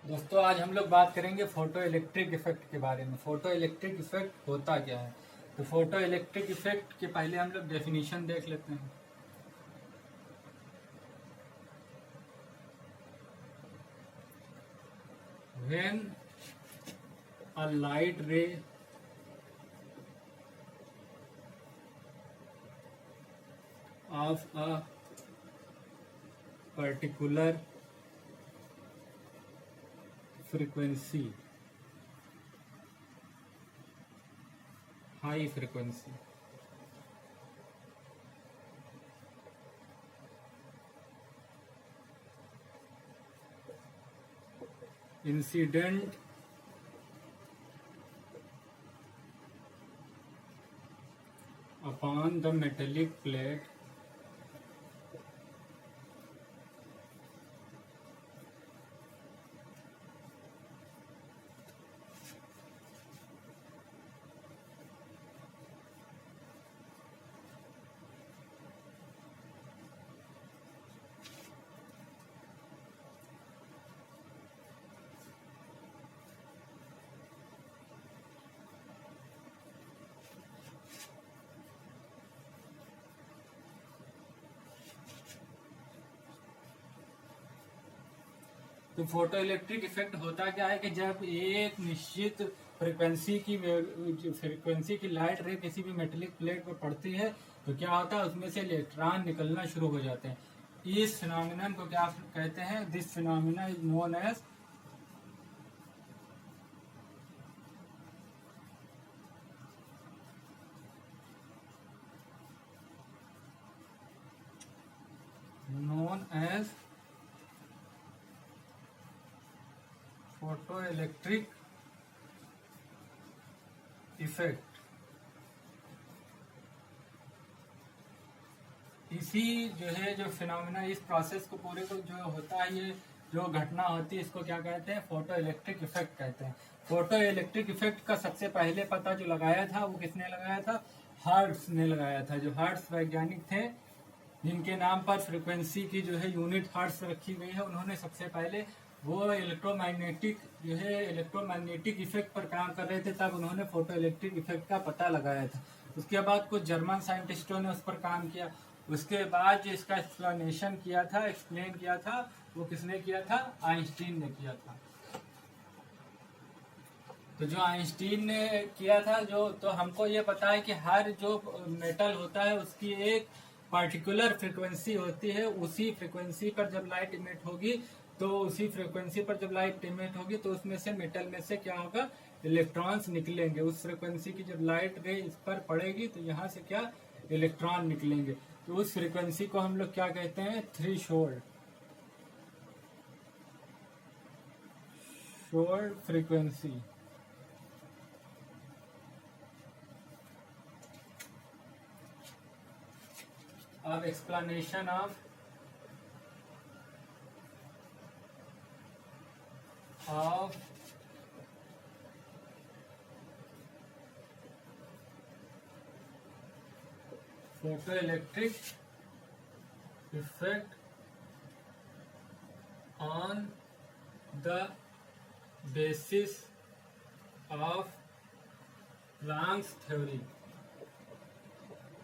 दोस्तों आज हम लोग बात करेंगे फोटो इलेक्ट्रिक इफेक्ट के बारे में। फोटो इलेक्ट्रिक इफेक्ट होता क्या है? तो फोटो इलेक्ट्रिक इफेक्ट के पहले हम लोग डेफिनेशन देख लेते हैं। When a light ray of a particular frequency, high frequency, incident upon the metallic plate तो फोटो इलेक्ट्रिक इफेक्ट होता क्या है कि जब एक निश्चित फ्रीक्वेंसी की लाइट रे किसी भी मेटेलिक प्लेट पर पड़ती है तो क्या होता है, उसमें से इलेक्ट्रॉन निकलना शुरू हो जाते हैं। इस फिनोमिनन को क्या कहते हैं? This phenomena is known as photo electric effect. इसी जो फिनोमिना, इस प्रोसेस को पूरे को जो होता है, ये जो घटना होती है, इसको क्या कहते हैं? फोटो इलेक्ट्रिक इफेक्ट कहते हैं। फोटो इलेक्ट्रिक इफेक्ट का सबसे पहले पता जो लगाया था वो किसने लगाया था? हर्ट्ज ने लगाया था। जो हर्ट्ज वैज्ञानिक थे जिनके नाम पर फ्रीक्वेंसी की यूनिट हर्ट्ज रखी गई है, उन्होंने सबसे पहले वो इलेक्ट्रोमैग्नेटिक इफेक्ट पर काम कर रहे थे, तब उन्होंने फोटो इलेक्ट्रिक इफेक्ट का पता लगाया था। उसके बाद कुछ जर्मन साइंटिस्टों ने उस पर काम किया। उसके बाद जो इसका एक्सप्लेन किया था, वो किसने किया था? आइंस्टीन ने किया था। तो जो आइंस्टीन ने किया था, तो हमको ये पता है कि हर जो मेटल होता है उसकी एक पर्टिकुलर फ्रीक्वेंसी होती है। उसी फ्रीक्वेंसी पर जब लाइट इमिट होगी तो उसमें से मेटल में से क्या होगा? इलेक्ट्रॉन्स निकलेंगे। उस फ्रीक्वेंसी की जब लाइट रे इस पर पड़ेगी तो यहाँ से क्या? इलेक्ट्रॉन निकलेंगे। तो उस फ्रीक्वेंसी को हम लोग क्या कहते हैं? Threshold frequency. अब explanation of photo electric effect on the basis of Planck's theory.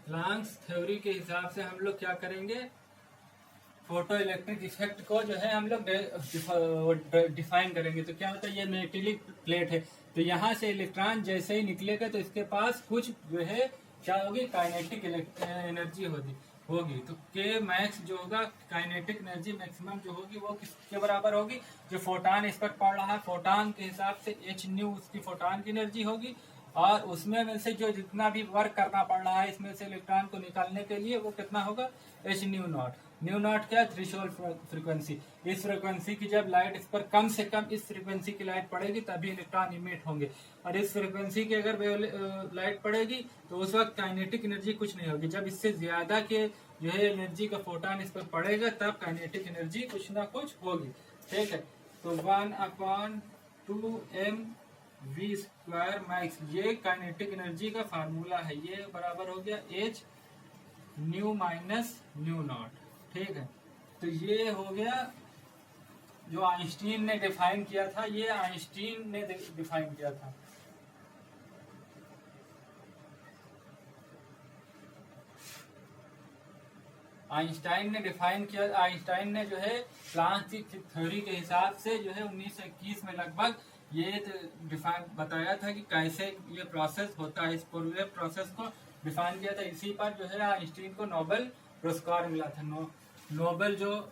Planck's theory के हिसाब से हम लोग क्या करेंगे? फोटो इलेक्ट्रिक इफेक्ट को हम लोग डिफाइन करेंगे। तो क्या होता है? ये मेटेलिक प्लेट है, तो यहाँ से इलेक्ट्रॉन जैसे ही निकलेगा तो इसके पास कुछ क्या होगी? काइनेटिक एनर्जी होगी। तो के मैक्स जो होगा, काइनेटिक एनर्जी मैक्सिमम जो होगी, वो किसके बराबर होगी? जो फोटॉन इस पर पड़ रहा है, फोटॉन के हिसाब से एच न्यू उसकी फोटॉन की एनर्जी होगी, और उसमें से जो जितना भी वर्क करना पड़ रहा है इसमें से इलेक्ट्रॉन को निकालने के लिए, वो कितना होगा? H nu naught. Nu naught क्या? Threshold frequency. इस फ्रीक्वेंसी की जब लाइट इस पर कम से कम इस फ्रीक्वेंसी की लाइट पड़ेगी तभी इलेक्ट्रॉन इमिट होंगे, और इस फ्रीक्वेंसी की अगर लाइट पड़ेगी तो उस वक्त काइनेटिक एनर्जी कुछ नहीं होगी। जब इससे ज्यादा के एनर्जी का फोटॉन इस पर पड़ेगा तब काइनेटिक एनर्जी कुछ ना कुछ होगी। ठीक है, तो 1/2m v² मैक्स, ये काइनेटिक एनर्जी का फार्मूला है। ये बराबर हो गया H new minus new not. ठीक है, तो ये हो गया जो आइंस्टीन ने डिफाइन किया था, ये आइंस्टीन ने डिफाइन किया था। आइंस्टाइन ने डिफाइन किया, आइंस्टाइन ने जो है प्लांक्स की थ्योरी के हिसाब से जो है 1921 में लगभग ये डिफाइन बताया था कि कैसे ये प्रोसेस होता है। इस पूरे प्रोसेस को डिफाइन किया था। इसी पर जो है आइंस्टीन को नोबेल पुरस्कार मिला था। नोबेल जो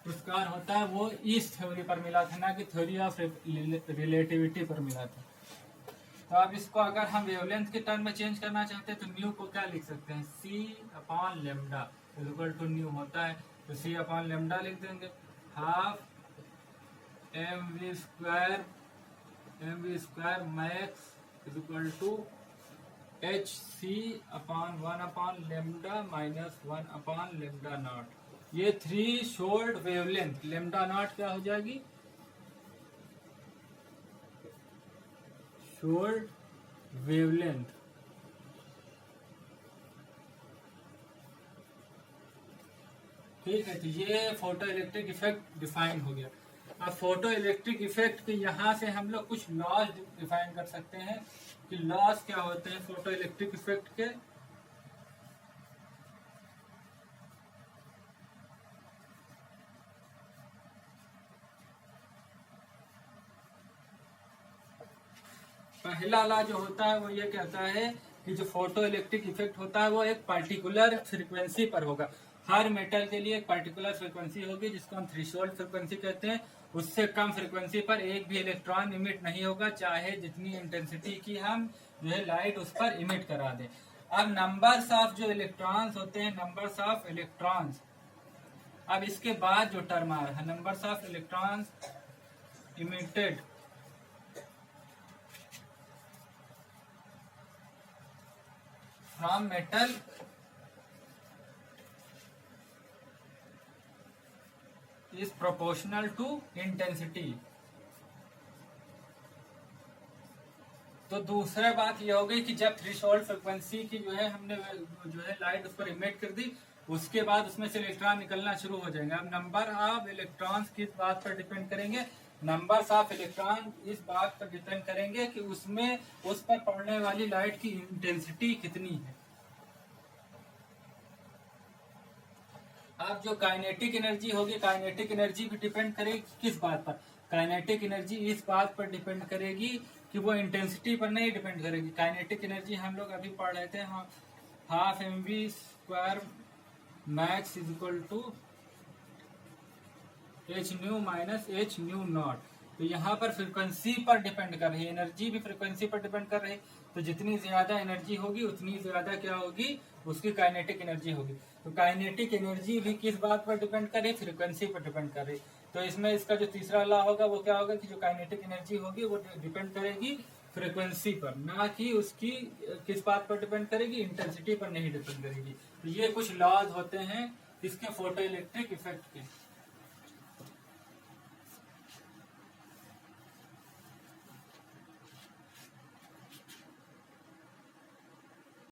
पुरस्कार होता है वो इस थ्योरी पर मिला था, ना कि थ्योरी ऑफ रिलेटिविटी पर मिला था। तो अब इसको अगर हम वेवलेंथ के टर्म में चेंज करना चाहते हैं तो न्यू को क्या लिख सकते हैं, C/λ इक्वल टू न्यू होता है, तो C/λ लिख देंगे। Half mv square max equal to hc/1/λ minus 1/λ0। ये थ्रीशोल्ड वेवलेंथ λ0 क्या हो जाएगी, शोल्ड वेवलेंथ। ठीक है, तो ये फोटो इलेक्ट्रिक इफेक्ट डिफाइन हो गया। अब फोटो इलेक्ट्रिक इफेक्ट के यहाँ से हम लोग कुछ लॉज डिफाइन कर सकते हैं कि लॉज क्या होते हैं फोटो इलेक्ट्रिक इफेक्ट के। पहला लॉ जो होता है वो ये कहता है कि जो फोटो इलेक्ट्रिक इफेक्ट होता है वो एक पर्टिकुलर फ्रीक्वेंसी पर होगा। हर मेटल के लिए एक पर्टिकुलर फ्रीक्वेंसी होगी जिसको हम थ्रेशोल्ड फ्रीक्वेंसी कहते हैं। उससे कम फ्रीक्वेंसी पर एक भी इलेक्ट्रॉन इमिट नहीं होगा, चाहे जितनी इंटेंसिटी की हम जो है लाइट उस पर इमिट करा दें। अब नंबर्स ऑफ जो इलेक्ट्रॉन्स होते हैं, नंबर्स ऑफ इलेक्ट्रॉन्स, अब इसके बाद जो टर्म आ रहा है numbers of electrons emitted from metal is proportional to intensity. तो दूसरा बात यह हो गई कि जब थ्रेशोल्ड फ्रिक्वेंसी की जो है हमने जो है लाइट उस पर इमिट कर दी, उसके बाद उसमें से इलेक्ट्रॉन निकलना शुरू हो जाएंगे। अब नंबर ऑफ इलेक्ट्रॉन्स किस बात पर डिपेंड करेंगे, नंबर्स ऑफ इलेक्ट्रॉन इस बात पर डिपेंड करेंगे कि उसमें उस पर पड़ने वाली लाइट की इंटेंसिटी कितनी है। अब जो काइनेटिक एनर्जी होगी, काइनेटिक एनर्जी भी डिपेंड करेगी किस बात पर, काइनेटिक एनर्जी इस बात पर डिपेंड करेगी कि वो इंटेंसिटी पर नहीं डिपेंड करेगी। काइनेटिक एनर्जी हम लोग अभी पढ़ रहे थे, half mv square max is equal to h nu minus h nu naught. तो यहाँ पर फ्रिक्वेंसी पर डिपेंड कर रही है, एनर्जी भी फ्रिक्वेंसी पर डिपेंड कर रही है। तो जितनी ज्यादा एनर्जी होगी उतनी ज्यादा क्या होगी, उसकी काइनेटिक एनर्जी होगी। तो काइनेटिक एनर्जी भी किस बात पर डिपेंड कर रही है, फ्रिक्वेंसी पर डिपेंड कर रही है। तो इसमें इसका जो तीसरा लॉ होगा वो क्या होगा कि जो काइनेटिक एनर्जी होगी वो डिपेंड करेगी फ्रिक्वेंसी पर, ना कि उसकी किस बात पर डिपेंड करेगी, इंटेंसिटी पर नहीं डिपेंड करेगी। तो ये कुछ लॉज होते हैं इसके फोटो इलेक्ट्रिक इफेक्ट के।